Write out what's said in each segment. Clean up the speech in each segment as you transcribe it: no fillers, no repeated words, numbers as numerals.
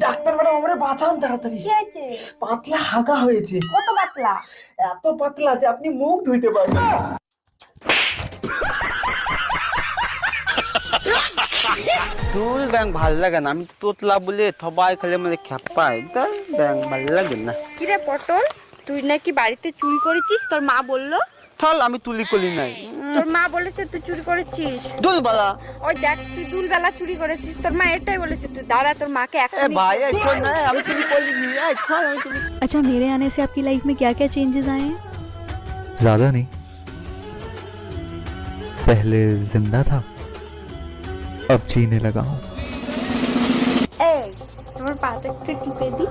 Doctor madam আমারে বাঁচান তাড়াতাড়ি। কি হয়েছে? পাতলা হাগা হয়েছে। কত পাতলা? এত পাতলা যে আপনি মুখ ধুইতে পারবেন। তোর ব্যাং ভাল লাগে না, আমি তোতলা বলে সবাই খেলে মানে খেপাই, তাই ব্যাং ভাল লাগে না। কিরে পটল, তুই নাকি বাড়িতে চুরি করেছিস? তোর মা বললো। চল আমি তুলি কলি নাই। তোর মা বলেছে তুই চুরি করেছিস। দুলবালা। ওই দেখ, তুই দুলবেলা চুরি করেছিস। তোর মা এটাই বলেছে। তুই দাঁড়া, তোর মাকে এ এখনই। ভাই এই চল না, আমি তুলি কলি নি, এই চল আমি তুলি। अच्छा, मेरे आने से आपकी लाइफ में क्या क्या चेंजेस आए हैं? ज्यादा नहीं, पहले जिंदा था, अब जीने लगा हूँ। এই, তোমার পাটা একটু টিপে দি।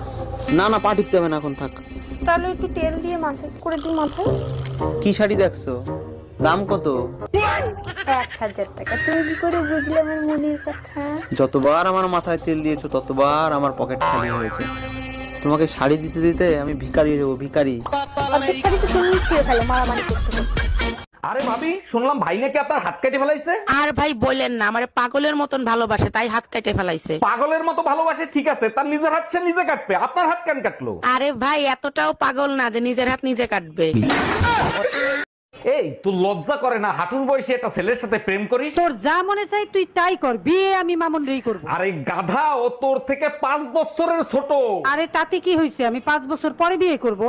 না না, পা টিপতে হবে না, এখন থাক। তাহলে একটু তেল দিয়ে মাসাজ করে দিই মাথায়। কি শাড়ি দেখছো? দাম কত? 1000 টাকা। তুমি কি করে বুঝলে আমার মনের কথা? যতবার আমার মাথায় তেল দিয়েছো ততবার আমার পকেট খালি হয়েছে। তোমাকে শাড়ি দিতে দিতে আমি ভিখারি হয়ে যাবো, ভিখারি। অর্ধেক শাড়ি তো তুমি ছিঁড়ে ফেলো মারামারি করতে করতে। আরে ভাবি, শুনলাম ভাই নাকি আপনার হাত কেটে ফেলাইছে। আর ভাই বলেন না, আমারে পাগলের মতন ভালোবাসে, তাই হাত কেটে ফেলাইছে। পাগলের মতো ভালোবাসে ঠিক আছে, তার নিজের হাত সে নিজে কাটবে, আপনার হাত কেন কাটলো? আরে ভাই এতটাও পাগল না যে নিজের হাত নিজে কাটবে। এই তুই লজ্জা করে না হাঁটুর বয়সে একটা ছেলের সাথে প্রেম করিস? তোর যা মনে চাই তুই তাই কর, বিয়ে আমি মামুন রেই করবো। আরে গাধা, ও তোর থেকে 5 বছরের ছোট। আরে তাতে কি হয়েছে, আমি 5 বছর পরে বিয়ে করব।